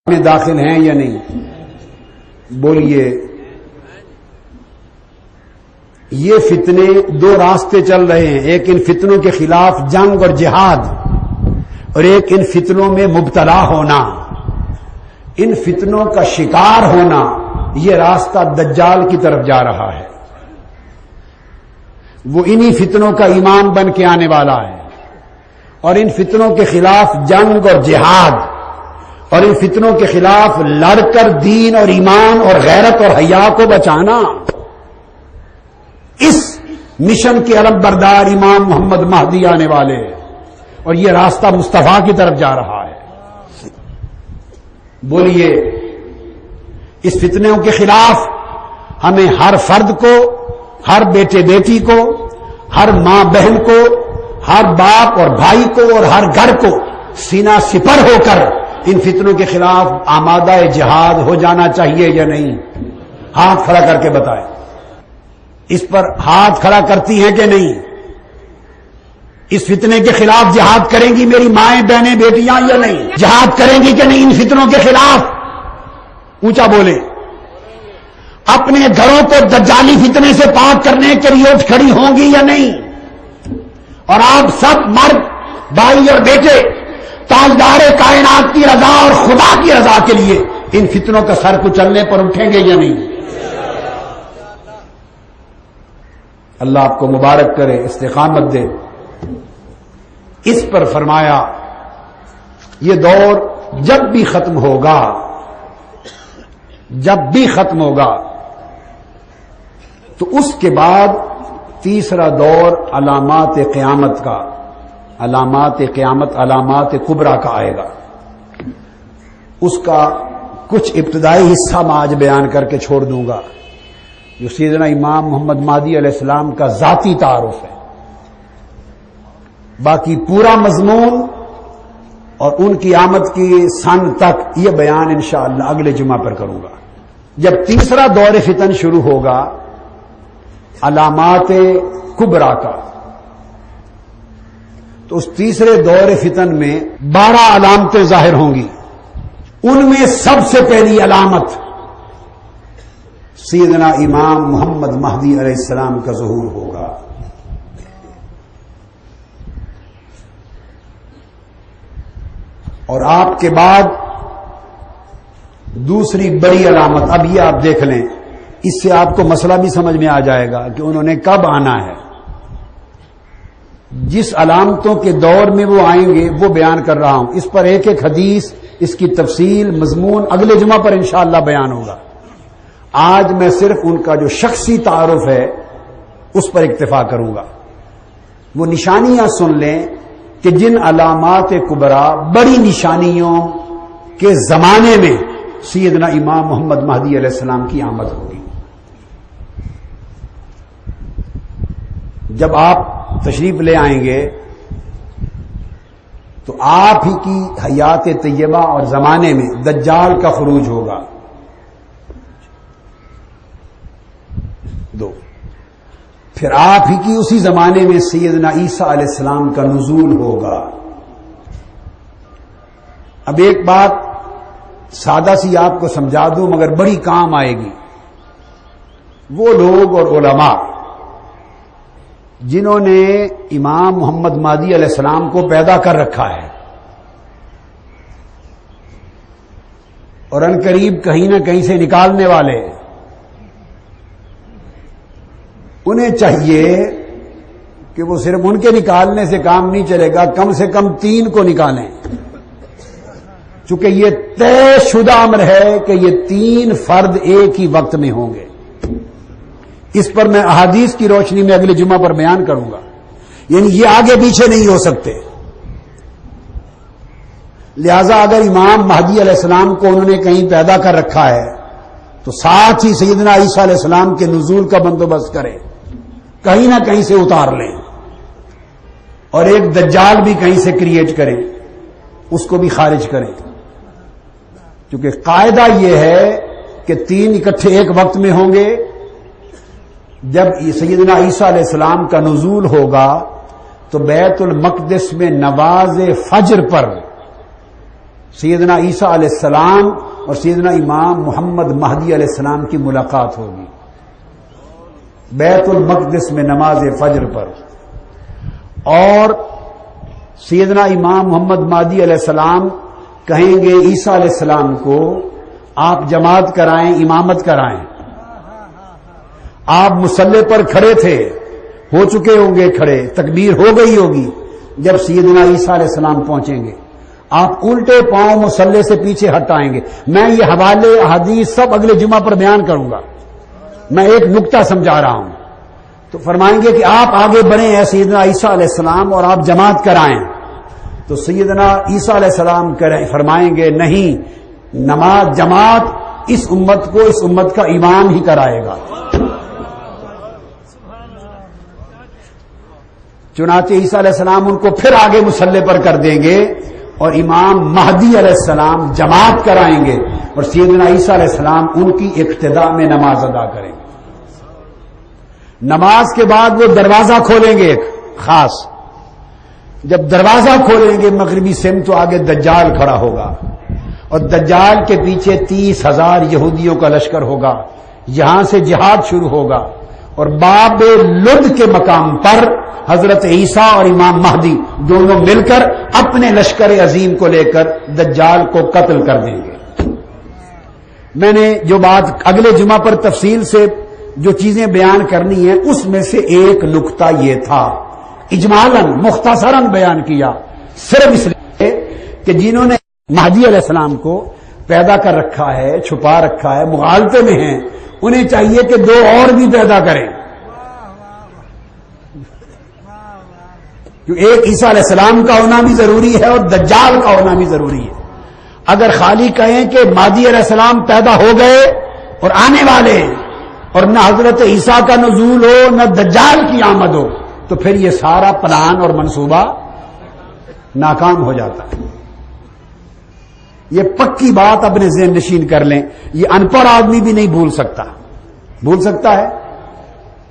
میں داخل ہیں یا نہیں؟ بولیے. یہ فتنے دو راستے چل رہے ہیں، ایک ان فتنوں کے خلاف جنگ اور جہاد، اور ایک ان فتنوں میں مبتلا ہونا، ان فتنوں کا شکار ہونا. یہ راستہ دجال کی طرف جا رہا ہے. وہ انہی فتنوں کا امام بن کے آنے والا ہے، اور ان فتنوں کے خلاف جنگ اور جہاد اور ان فتنوں کے خلاف لڑ کر دین اور ایمان اور غیرت اور حیا کو بچانا، اس مشن کے علم بردار امام محمد مہدی آنے والے، اور یہ راستہ مصطفیٰ کی طرف جا رہا ہے. بولیے، اس فتنوں کے خلاف ہمیں ہر فرد کو، ہر بیٹے بیٹی کو، ہر ماں بہن کو، ہر باپ اور بھائی کو اور ہر گھر کو سینہ سپر ہو کر ان فتنوں کے خلاف آمادہ جہاد ہو جانا چاہیے یا نہیں؟ ہاتھ کھڑا کر کے بتائیں. اس پر ہاتھ کھڑا کرتی ہیں کہ نہیں؟ اس فتنے کے خلاف جہاد کریں گی میری مائیں بہنیں بیٹیاں یا نہیں؟ جہاد کریں گی کہ نہیں ان فتنوں کے خلاف؟ اونچا بولیں. اپنے گھروں کو دجالی فتنے سے پاک کرنے کے لیے اٹھ کھڑی ہوں گی یا نہیں؟ اور آپ سب مرد بھائی اور بیٹے تاجدار کائنات کی رضا اور خدا کی رضا کے لیے ان فتنوں کا سر کچلنے پر اٹھیں گے یا نہیں؟ اللہ آپ کو مبارک کرے، استقامت دے. اس پر فرمایا یہ دور جب بھی ختم ہوگا، جب بھی ختم ہوگا تو اس کے بعد تیسرا دور علامات قیامت کا، علامات قیامت، علامات کبریٰ کا آئے گا. اس کا کچھ ابتدائی حصہ میں آج بیان کر کے چھوڑ دوں گا، جو سیدنا امام محمد مہدی علیہ السلام کا ذاتی تعارف ہے. باقی پورا مضمون اور ان کی آمد کی سن تک یہ بیان انشاءاللہ اگلے جمعہ پر کروں گا. جب تیسرا دور فتن شروع ہوگا علامات کبریٰ کا، تو اس تیسرے دور فتن میں 12 علامتیں ظاہر ہوں گی. ان میں سب سے پہلی علامت سیدنا امام محمد مہدی علیہ السلام کا ظہور ہوگا. اور آپ کے بعد دوسری بڑی علامت، اب یہ آپ دیکھ لیں، اس سے آپ کو مسئلہ بھی سمجھ میں آ جائے گا کہ انہوں نے کب آنا ہے. جس علامتوں کے دور میں وہ آئیں گے وہ بیان کر رہا ہوں. اس پر ایک ایک حدیث، اس کی تفصیل، مضمون اگلے جمعہ پر انشاءاللہ بیان ہوگا. آج میں صرف ان کا جو شخصی تعارف ہے اس پر اکتفا کروں گا. وہ نشانیاں سن لیں کہ جن علامات کبریٰ بڑی نشانیوں کے زمانے میں سیدنا امام محمد مہدی علیہ السلام کی آمد ہوگی. جب آپ تشریف لے آئیں گے تو آپ ہی کی حیات طیبہ اور زمانے میں دجال کا خروج ہوگا. 2 پھر آپ ہی کی اسی زمانے میں سیدنا عیسیٰ علیہ السلام کا نزول ہوگا. اب ایک بات سادہ سی آپ کو سمجھا دوں مگر بڑی کام آئے گی. وہ لوگ اور علماء جنہوں نے امام محمد مہدی علیہ السلام کو پیدا کر رکھا ہے اور ان قریب کہیں نہ کہیں سے نکالنے والے، انہیں چاہیے کہ وہ صرف ان کے نکالنے سے کام نہیں چلے گا، کم سے کم 3 کو نکالیں. چونکہ یہ طے شدہ امر ہے کہ یہ 3 فرد ایک ہی وقت میں ہوں گے. اس پر میں احادیث کی روشنی میں اگلے جمعہ پر بیان کروں گا. یعنی یہ آگے پیچھے نہیں ہو سکتے. لہذا اگر امام مہدی علیہ السلام کو انہوں نے کہیں پیدا کر رکھا ہے تو ساتھ ہی سیدنا عیسیٰ علیہ السلام کے نزول کا بندوبست کریں، کہیں نہ کہیں سے اتار لیں، اور ایک دجال بھی کہیں سے کریٹ کریں، اس کو بھی خارج کریں. کیونکہ قاعدہ یہ ہے کہ 3 اکٹھے ایک وقت میں ہوں گے. جب سیدنا عیسیٰ علیہ السلام کا نزول ہوگا تو بیت المقدس میں نماز فجر پر سیدنا عیسیٰ علیہ السلام اور سیدنا امام محمد مہدی علیہ السلام کی ملاقات ہوگی بیت المقدس میں نماز فجر پر، اور سیدنا امام محمد مہدی علیہ السلام کہیں گے عیسیٰ علیہ السلام کو آپ جماعت کرائیں، امامت کرائیں۔ آپ مصلی پر کھڑے تھے، ہو چکے ہوں گے کھڑے، تکبیر ہو گئی ہوگی جب سیدنا عیسیٰ علیہ السلام پہنچیں گے، آپ الٹے پاؤں مصلی سے پیچھے ہٹائیں گے۔ میں یہ حوالے حدیث سب اگلے جمعہ پر بیان کروں گا، میں ایک نقطہ سمجھا رہا ہوں۔ تو فرمائیں گے کہ آپ آگے بڑھیں اے سیدنا عیسیٰ علیہ السلام اور آپ جماعت کرائیں، تو سیدنا عیسیٰ علیہ السلام فرمائیں گے نہیں، نماز جماعت اس امت کو، اس امت کا امام ہی کرائے گا۔ چنانچہ عیسیٰ علیہ السلام ان کو پھر آگے مصلی پر کر دیں گے اور امام مہدی علیہ السلام جماعت کرائیں گے اور سیدنا عیسیٰ علیہ السلام ان کی اقتداء میں نماز ادا کریں گے۔ نماز کے بعد وہ دروازہ کھولیں گے ایک خاص، جب دروازہ کھولیں گے مغربی سمت تو آگے دجال کھڑا ہوگا اور دجال کے پیچھے 30,000 یہودیوں کا لشکر ہوگا، یہاں سے جہاد شروع ہوگا اور باب لد کے مقام پر حضرت عیسیٰ اور امام مہدی دونوں مل کر اپنے لشکر عظیم کو لے کر دجال کو قتل کر دیں گے۔ میں نے جو بات اگلے جمعہ پر تفصیل سے جو چیزیں بیان کرنی ہیں اس میں سے ایک نقطہ یہ تھا، اجمالاً مختصراً بیان کیا، صرف اس لیے کہ جنہوں نے مہدی علیہ السلام کو پیدا کر رکھا ہے، چھپا رکھا ہے، مغالطے میں ہیں، انہیں چاہیے کہ دو اور بھی پیدا کریں، جو ایک عیسیٰ علیہ السلام کا ہونا بھی ضروری ہے اور دجال کا ہونا بھی ضروری ہے۔ اگر خالی کہیں کہ مہدی علیہ السلام پیدا ہو گئے اور آنے والے ہیں اور نہ حضرت عیسیٰ کا نزول ہو نہ دجال کی آمد ہو تو پھر یہ سارا پلان اور منصوبہ ناکام ہو جاتا ہے۔ یہ پکی بات اپنے ذہن نشین کر لیں، یہ ان پڑھ آدمی بھی نہیں بھول سکتا ہے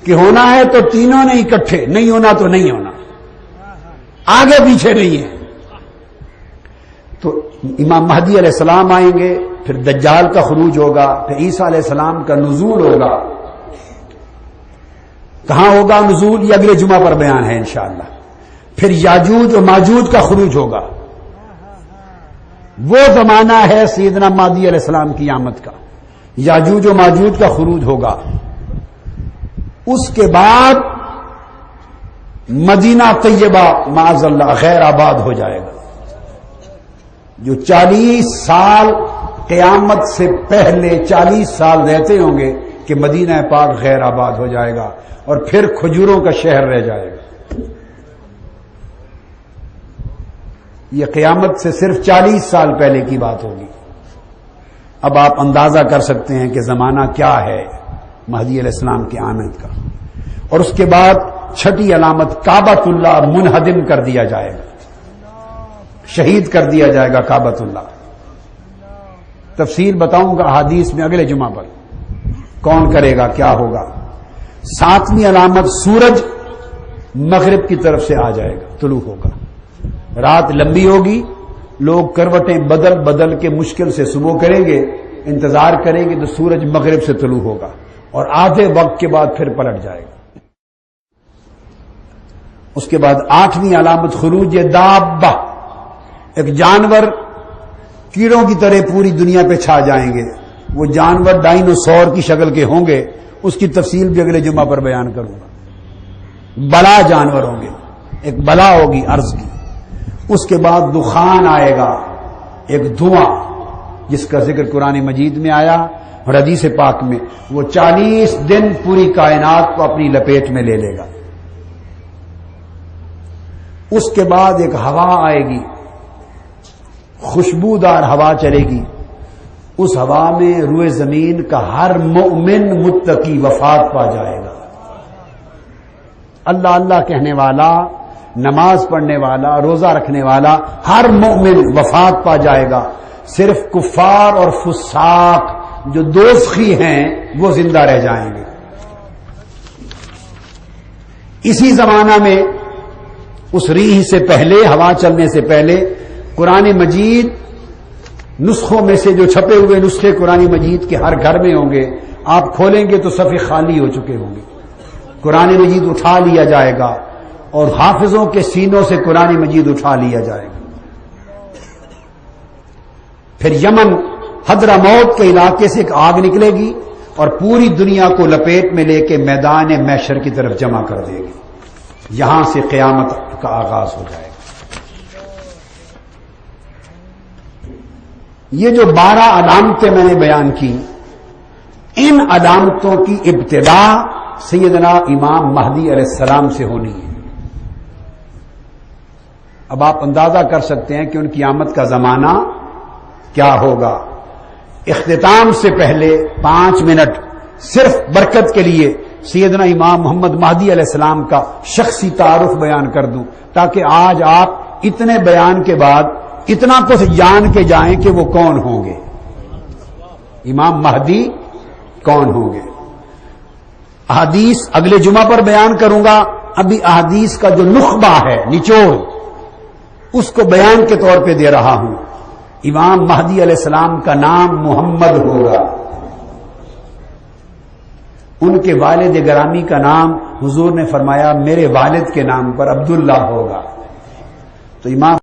کہ ہونا ہے تو تینوں نے اکٹھے، نہیں ہونا تو نہیں ہونا، آگے پیچھے نہیں ہے۔ تو امام مہدی علیہ السلام آئیں گے، پھر دجال کا خروج ہوگا، پھر عیسیٰ علیہ السلام کا نزول ہوگا۔ کہاں ہوگا نزول یہ اگلے جمعہ پر بیان ہے انشاءاللہ۔ پھر یاجوج و ماجوج کا خروج ہوگا، وہ زمانہ ہے سیدنا مہدی علیہ السلام کی آمد کا، یاجوج و ماجوج کا خروج ہوگا۔ اس کے بعد مدینہ طیبہ معاذ اللہ غیر آباد ہو جائے گا، جو 40 سال قیامت سے پہلے 40 سال رہتے ہوں گے کہ مدینہ پاک غیر آباد ہو جائے گا اور پھر کھجوروں کا شہر رہ جائے گا۔ یہ قیامت سے صرف 40 سال پہلے کی بات ہوگی۔ اب آپ اندازہ کر سکتے ہیں کہ زمانہ کیا ہے مہدی علیہ السلام کی آمد کا۔ اور اس کے بعد چھٹی علامت کعبۃ اللہ منہدم کر دیا جائے گا، شہید کر دیا جائے گا کعبۃ اللہ۔ تفصیل بتاؤں گا احادیث میں اگلے جمعہ پر، کون کرے گا کیا ہوگا۔ 7ویں علامت سورج مغرب کی طرف سے آ جائے گا، طلوع ہوگا، رات لمبی ہوگی، لوگ کروٹیں بدل بدل کے مشکل سے صبح کریں گے، انتظار کریں گے تو سورج مغرب سے طلوع ہوگا اور آدھے وقت کے بعد پھر پلٹ جائے گا۔ اس کے بعد 8ویں علامت خروج دابہ، ایک جانور کیڑوں کی طرح پوری دنیا پہ چھا جائیں گے، وہ جانور ڈائنوسور کی شکل کے ہوں گے، اس کی تفصیل بھی اگلے جمعہ پر بیان کروں گا۔ بلا جانور ہوں گے، ایک بلا ہوگی عرض کی۔ اس کے بعد دخان آئے گا، ایک دھواں جس کا ذکر قرآن مجید میں آیا اور حدیث پاک میں، وہ 40 دن پوری کائنات کو اپنی لپیٹ میں لے لے گا۔ اس کے بعد ایک ہوا آئے گی، خوشبودار ہوا چلے گی، اس ہوا میں روئے زمین کا ہر مومن متقی وفات پا جائے گا۔ اللہ اللہ کہنے والا، نماز پڑھنے والا، روزہ رکھنے والا ہر مومن وفات پا جائے گا، صرف کفار اور فساق جو دوزخی ہیں وہ زندہ رہ جائیں گے۔ اسی زمانہ میں اس ریح سے پہلے، ہوا چلنے سے پہلے، قرآن مجید نسخوں میں سے جو چھپے ہوئے نسخے قرآن مجید کے ہر گھر میں ہوں گے، آپ کھولیں گے تو صفحے خالی ہو چکے ہوں گے. قرآن مجید اٹھا لیا جائے گا اور حافظوں کے سینوں سے قرآن مجید اٹھا لیا جائے گا. پھر یمن حضرموت کے علاقے سے ایک آگ نکلے گی اور پوری دنیا کو لپیٹ میں لے کے میدان محشر کی طرف جمع کر دے گی. یہاں سے قیامت کا آغاز ہو جائے گا. یہ جو 12 علامتیں میں نے بیان کی، ان علامتوں کی ابتدا سیدنا امام مہدی علیہ السلام سے ہونی ہے. اب آپ اندازہ کر سکتے ہیں کہ ان کی آمد کا زمانہ کیا ہوگا. اختتام سے پہلے 5 منٹ صرف برکت کے لیے سیدنا امام محمد مہدی علیہ السلام کا شخصی تعارف بیان کر دوں، تاکہ آج آپ اتنے بیان کے بعد اتنا کچھ جان کے جائیں کہ وہ کون ہوں گے، امام مہدی کون ہوں گے. احادیث اگلے جمعہ پر بیان کروں گا. ابھی احادیث کا جو نخبہ ہے، نچوڑ، اس کو بیان کے طور پہ دے رہا ہوں. امام مہدی علیہ السلام کا نام محمد ہوگا. ان کے والد گرامی کا نام حضور نے فرمایا میرے والد کے نام پر عبداللہ ہوگا. تو امام